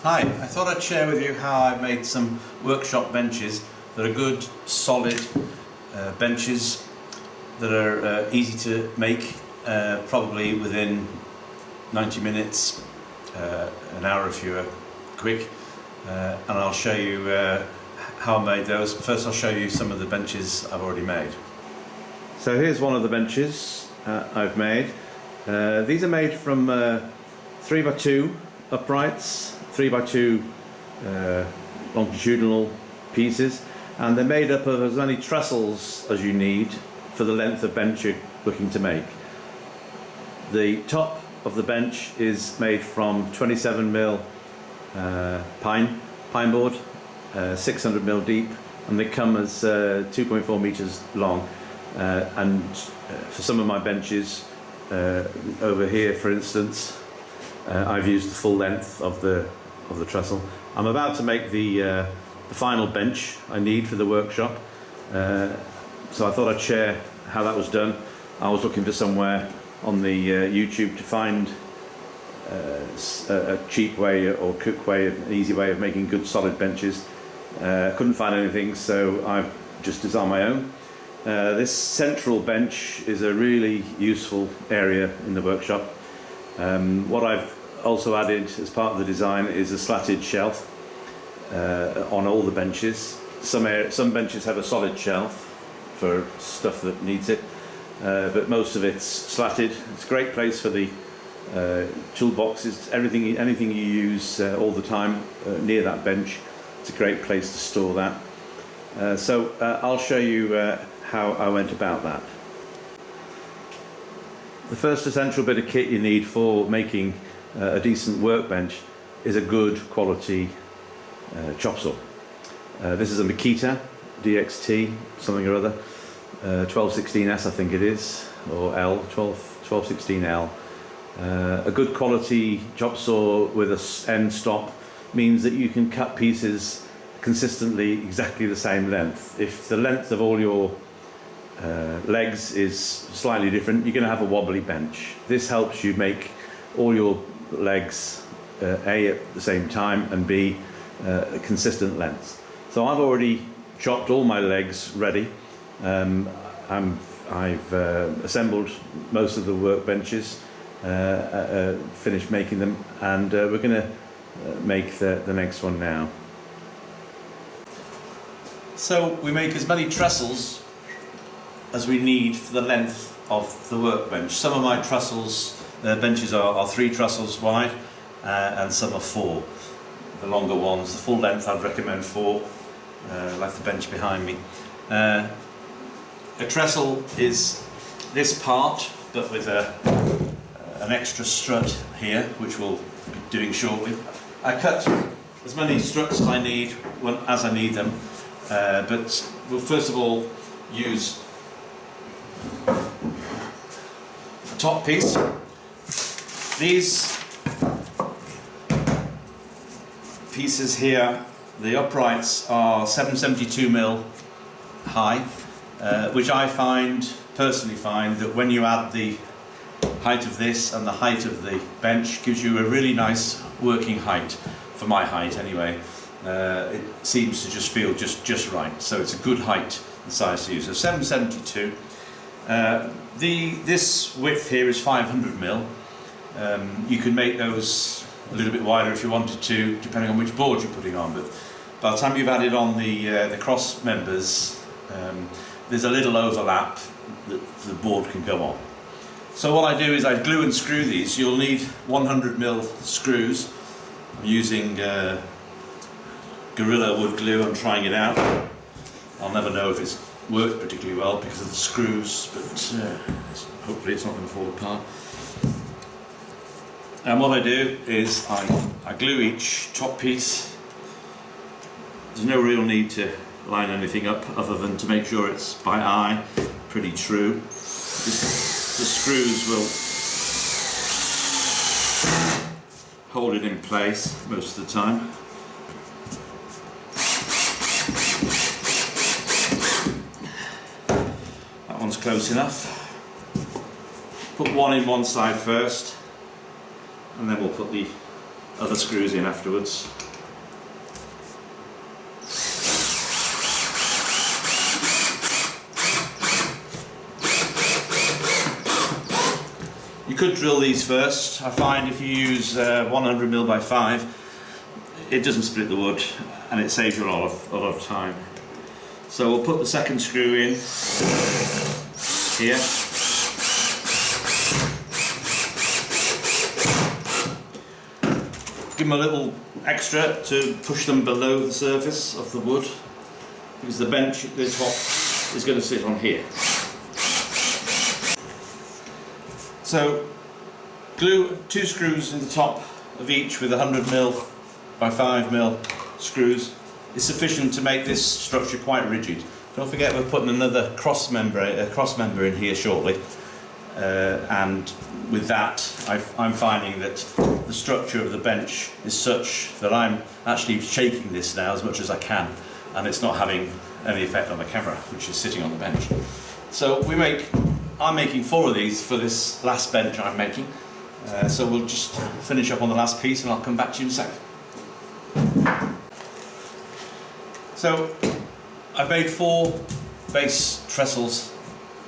Hi, I thought I'd share with you how I made some workshop benches that are good, solid benches that are easy to make, probably within 90 minutes, an hour if you're quick, and I'll show you how I made those. First I'll show you some of the benches I've already made. So here's one of the benches I've made. These are made from 3x2 uprights, 3x2 longitudinal pieces, and they're made up of as many trestles as you need for the length of bench you're looking to make. The top of the bench is made from 27mm pine board, 600mm deep, and they come as 2.4 meters long. And for some of my benches, over here for instance, I've used the full length of the trestle. I'm about to make the final bench I need for the workshop, so I thought I'd share how that was done. I was looking for somewhere on the YouTube to find a cheap way or quick way, an easy way of making good solid benches. Couldn't find anything, so I've just designed my own. This central bench is a really useful area in the workshop. What I've also added as part of the design is a slatted shelf on all the benches. Some benches have a solid shelf for stuff that needs it, but most of it's slatted. It's a great place for the toolboxes, anything you use all the time near that bench. It's a great place to store that. So I'll show you how I went about that. The first essential bit of kit you need for making a decent workbench is a good quality chop saw. This is a Makita DXT something or other, 1216S I think it is, or L, 1216L. A good quality chop saw with an end stop means that you can cut pieces consistently exactly the same length. If the length of all your legs is slightly different, you're going to have a wobbly bench. This helps you make all your legs A at the same time and B consistent lengths. So I've already chopped all my legs ready. I've assembled most of the workbenches, finished making them, and we're going to make the next one now. So we make as many trestles as we need for the length of the workbench. Some of my benches are 3 trestles wide, and some are 4. The longer ones, the full length, I'd recommend 4, like the bench behind me. A trestle is this part, but with an extra strut here, which we'll be doing shortly. I cut as many struts as I need as I need them, but we'll first of all use a top piece. These pieces here, the uprights are 772mm high, which I personally find that when you add the height of this and the height of the bench, gives you a really nice working height, for my height anyway. It seems to just feel just right, so it's a good height and size to use. So 772. This width here is 500mm. You can make those a little bit wider if you wanted to, depending on which board you're putting on, but by the time you've added on the cross members, there's a little overlap that the board can go on. So what I do is I glue and screw these. You'll need 100mm screws. I'm using Gorilla wood glue. I'm trying it out. I'll never know if it's worked particularly well because of the screws, but hopefully it's not going to fall apart. And what I do is I glue each top piece. There's no real need to line anything up other than to make sure it's by eye pretty true. The screws will hold it in place most of the time. That one's close enough. Put one in one side first, and then we'll put the other screws in afterwards. You could drill these first. I find if you use 100mm by 5, it doesn't split the wood and it saves you a lot of time. So we'll put the second screw in here. Give them a little extra to push them below the surface of the wood, because the bench at the top is going to sit on here. So glue 2 screws in the top of each with 100mm by 5mm screws is sufficient to make this structure quite rigid. Don't forget we're putting another cross member in here shortly, and with that I'm finding that the structure of the bench is such that I'm actually shaking this now as much as I can, and it's not having any effect on the camera, which is sitting on the bench. So I'm making 4 of these for this last bench I'm making. So we'll just finish up on the last piece and I'll come back to you in a second. So I've made 4 base trestles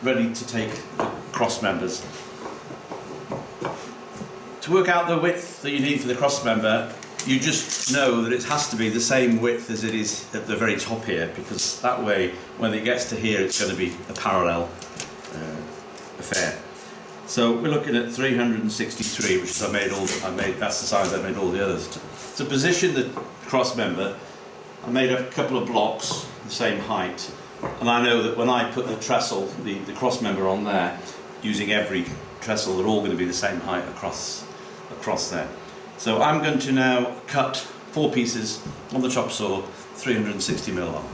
ready to take the cross members. To work out the width that you need for the cross member, you just know that it has to be the same width as it is at the very top here, because that way when it gets to here it's going to be a parallel affair. So we're looking at 363, which is that's the size I made all the others. To position the cross member, I made a couple of blocks the same height, and I know that when I put the trestle, the cross member on there, using every trestle, they're all going to be the same height across there. So I'm going to now cut 4 pieces on the chop saw, 360mm long.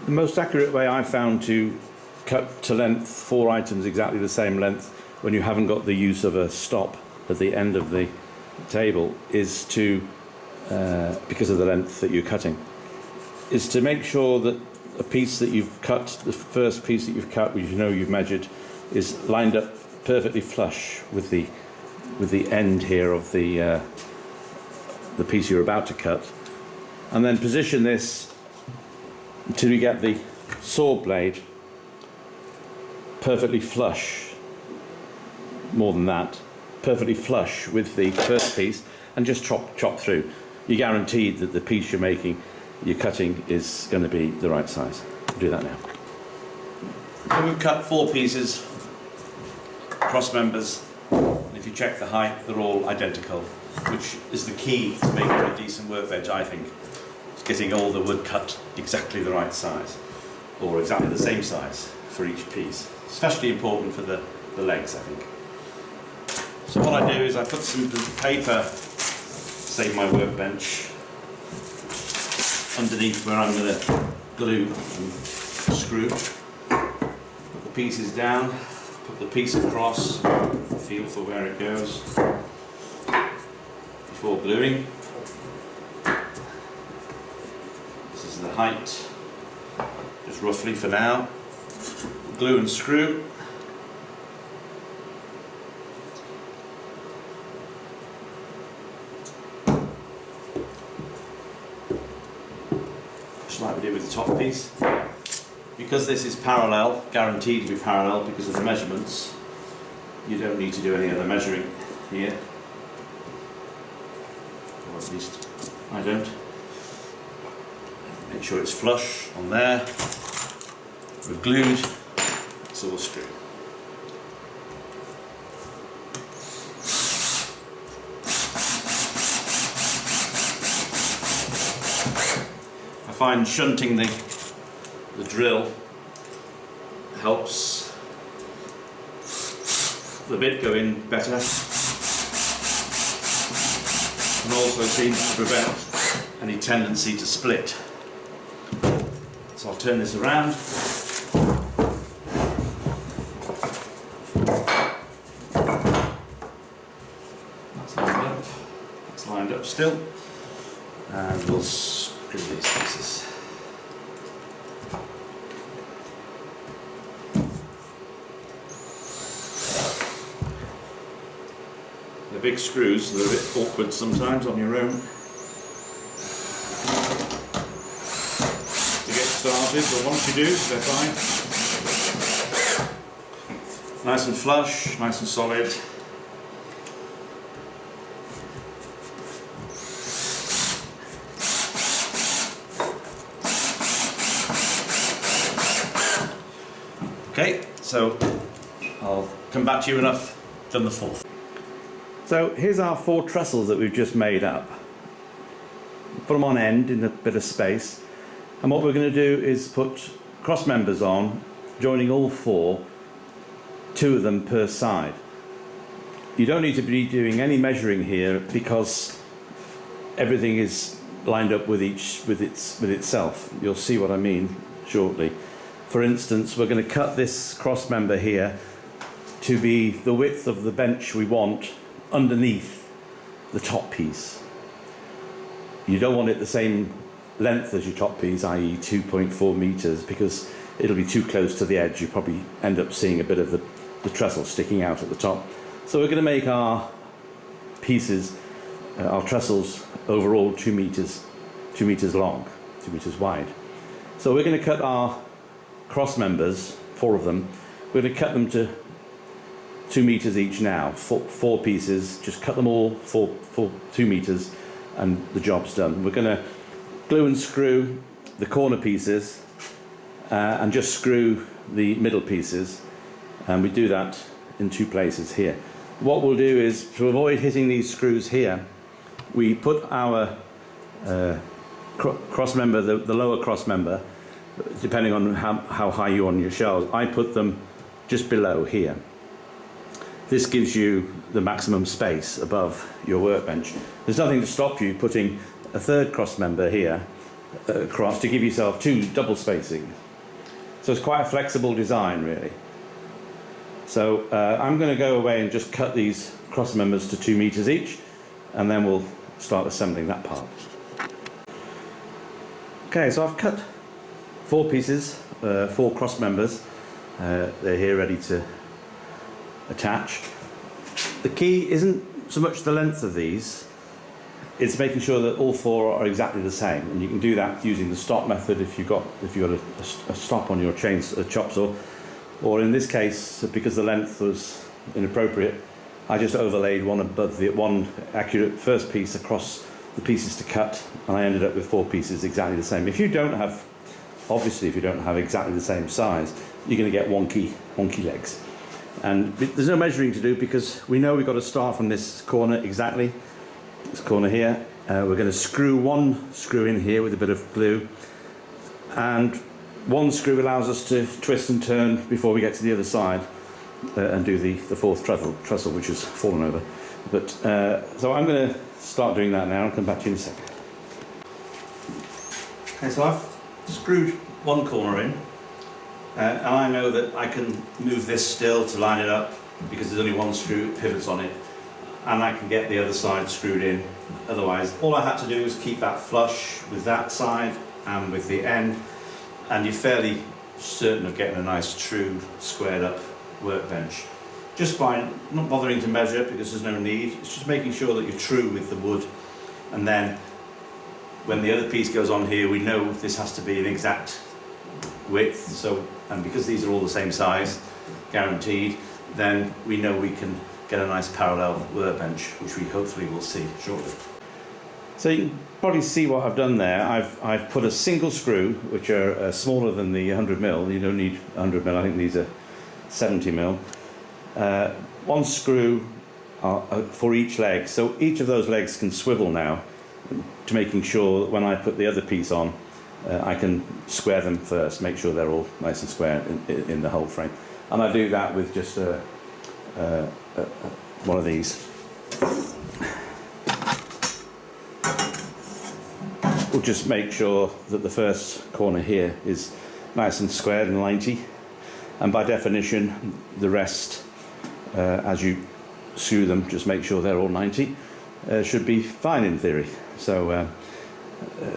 The most accurate way I've found to cut to length 4 items exactly the same length when you haven't got the use of a stop at the end of the table is to, because of the length that you're cutting, is to make sure that a piece that you've cut, the first piece that you've cut, which you know you've measured, is lined up perfectly flush with the end here of the piece you're about to cut, and then position this until you get the saw blade perfectly flush, more than that, perfectly flush with the first piece, and just chop through. You're guaranteed that the piece you're cutting is going to be the right size. I'll do that now. So we've cut 4 pieces, cross members, and if you check the height, they're all identical, which is the key to making a decent workbench, I think. It's getting all the wood cut exactly the right size, or exactly the same size for each piece. Especially important for the legs, I think. So what I do is I put some paper, save my workbench, underneath where I'm going to glue and screw. Put the pieces down, put the piece across, feel for where it goes before gluing. This is the height, just roughly for now. Glue and screw. Just like we did with the top piece. Because this is parallel, guaranteed to be parallel because of the measurements, you don't need to do any other measuring here. Or at least I don't. Make sure it's flush on there. We've glued. So we'll screw. I find shunting the drill helps the bit go in better, and also seems to prevent any tendency to split. So I'll turn this around. Lined up still, and we'll screw these pieces. They're big screws, they're a bit awkward sometimes on your own. To get started, but once you do, they're fine. Nice and flush, nice and solid. Okay, so I'll come back to you when I've done the fourth. So here's our 4 trestles that we've just made up. Put them on end in a bit of space, and what we're going to do is put cross members on, joining all 4, 2 of them per side. You don't need to be doing any measuring here because everything is lined up with itself. You'll see what I mean shortly. For instance, we're going to cut this cross member here to be the width of the bench we want underneath the top piece. You don't want it the same length as your top piece, i.e. 2.4 meters, because it'll be too close to the edge. You probably end up seeing a bit of the trestle sticking out at the top. So we're going to make our pieces, our trestles, overall 2 meters long, 2 meters wide. So we're going to cut our cross members, 4 of them. We're going to cut them to 2 meters each now, 4 pieces. Just cut them all for 2 meters, and the job's done. We're going to glue and screw the corner pieces and just screw the middle pieces, and we do that in 2 places here. What we'll do is, to avoid hitting these screws here, we put our cross member, the lower cross member, depending on how high you want your shelves, I put them just below here. This gives you the maximum space above your workbench. There's nothing to stop you putting a 3rd cross member here across to give yourself 2 double spacing. So it's quite a flexible design, really. So I'm going to go away and just cut these cross members to 2 meters each, and then we'll start assembling that part. Okay, so I've cut 4 pieces, 4 cross members. They're here ready to attach. The key isn't so much the length of these, it's making sure that all 4 are exactly the same, and you can do that using the stop method if you've got a stop on your chop saw, or in this case, because the length was inappropriate, I just overlaid one above the one accurate first piece across the pieces to cut, and I ended up with 4 pieces exactly the same. If you don't have exactly the same size, you're going to get wonky legs. And there's no measuring to do because we know we've got to start from this corner exactly, this corner here. We're going to screw 1 screw in here with a bit of glue, and 1 screw allows us to twist and turn before we get to the other side and do the 4th trestle, which has fallen over. But so I'm going to start doing that now and come back to you in a second. Okay, so I've screwed 1 corner in, and I know that I can move this still to line it up because there's only 1 screw pivots on it, and I can get the other side screwed in. Otherwise, all I had to do was keep that flush with that side and with the end, and you're fairly certain of getting a nice true squared up workbench just by not bothering to measure because there's no need. It's just making sure that you're true with the wood, and then when the other piece goes on here, we know this has to be an exact width, so, and because these are all the same size, guaranteed, then we know we can get a nice parallel workbench, which we hopefully will see shortly. So you can probably see what I've done there. I've put a single screw, which are smaller than the 100mm. You don't need 100mm, I think these are 70mm. 1 screw for each leg, so each of those legs can swivel now, to making sure that when I put the other piece on, I can square them first, make sure they're all nice and square in the whole frame. And I do that with just one of these. We'll just make sure that the first corner here is nice and squared and 90, and by definition the rest, as you screw them, just make sure they're all 90. Should be fine in theory. So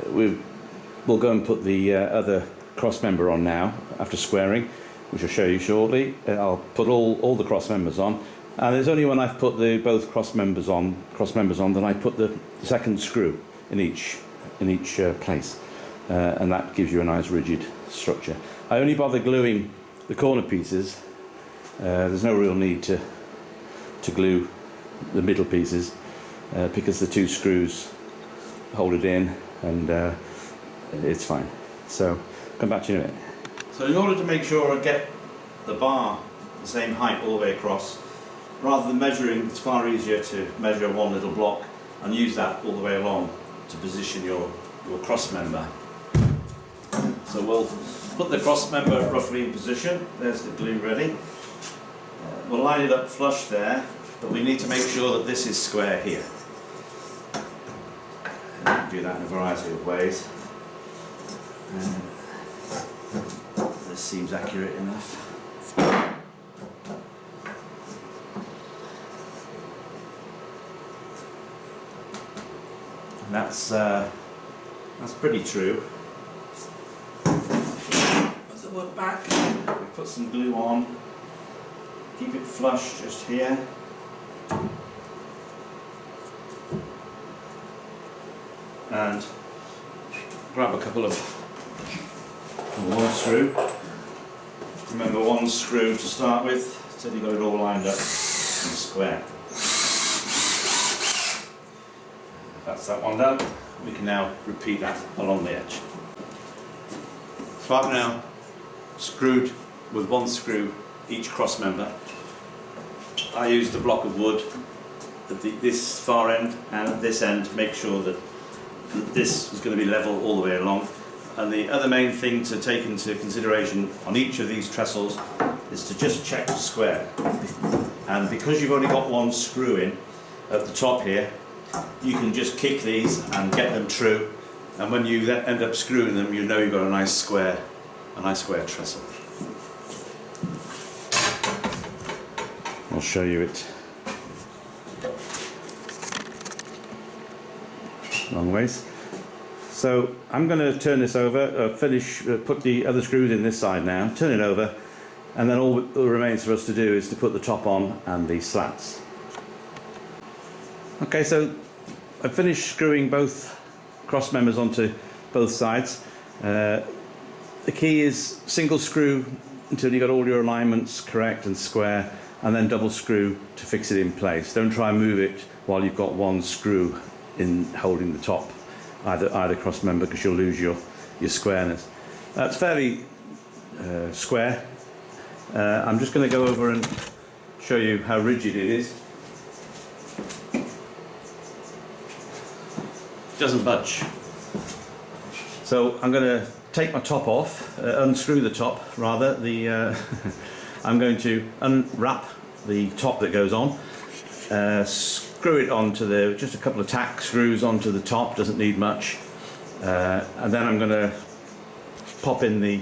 we'll go and put the other cross member on now after squaring, which I'll show you shortly. I'll put all the cross members on, And there's only when I've put both cross members on that I put the second screw in each place, and that gives you a nice rigid structure. I only bother gluing the corner pieces. There's no real need to glue the middle pieces because the two screws hold it in, and it's fine. So come back to you in a minute. So in order to make sure I get the bar the same height all the way across, rather than measuring, it's far easier to measure one little block and use that all the way along to position your cross member. So we'll put the cross member roughly in position. There's the glue ready. We'll line it up flush there, but we need to make sure that this is square here. And you can do that in a variety of ways. This seems accurate enough. And that's pretty true. As I work back, we put some glue on, keep it flush just here. And grab a couple of one screw. Remember, one screw to start with, so you've got it all lined up and square. That's that one done. We can now repeat that along the edge. So I've now screwed with one screw each cross member. I used a block of wood at this far end and at this end to make sure that this is going to be level all the way along. And the other main thing to take into consideration on each of these trestles is to just check the square. And because you've only got one screw in at the top here, you can just kick these and get them true. And when you then end up screwing them, you know you've got a nice square trestle. I'll show you it. Long ways. So I'm going to turn this over, put the other screws in this side now, turn it over, and then all that remains for us to do is to put the top on and the slats. Okay, so I've finished screwing both cross members onto both sides. The key is single screw until you've got all your alignments correct and square, and then double screw to fix it in place. Don't try and move it while you've got one screw in holding the top, either cross member, because you'll lose your squareness. It's fairly square. I'm just going to go over and show you how rigid it is. It doesn't budge. So I'm going to take my top off, unscrew the top rather. I'm going to unwrap the top that goes on, screw it onto just a couple of tack screws onto the top, doesn't need much, and then I'm going to pop in the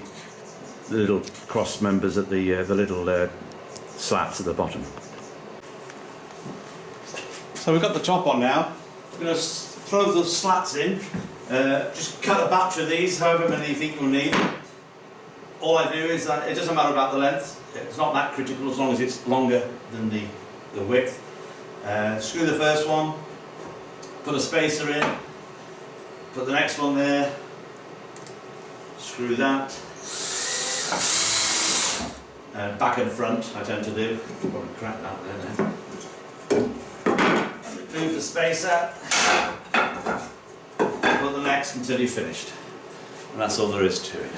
little cross members at the little slats at the bottom. So we've got the top on now. We're going to throw the slats in. Just cut a batch of these, however many you think you'll need. All I do is it doesn't matter about the length. It's not that critical as long as it's longer than the width. Screw the first one, put a spacer in, put the next one there, screw that, back and front I tend to do, probably crack that there now. Remove the spacer, put the next until you're finished, and that's all there is to it.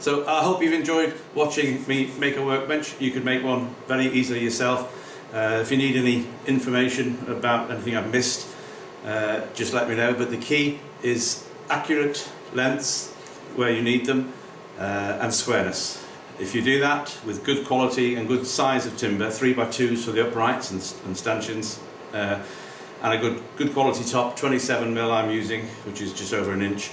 So I hope you've enjoyed watching me make a workbench. You can make one very easily yourself. If you need any information about anything I've missed, just let me know. But the key is accurate lengths where you need them, and squareness. If you do that with good quality and good size of timber, 3x2s for the uprights and stanchions, and a good quality top, 27mm I'm using, which is just over an inch,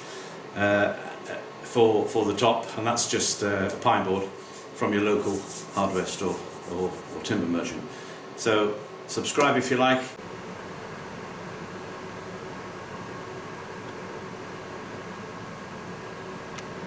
for the top, and that's just a pine board from your local hardware store or timber merchant. So subscribe if you like.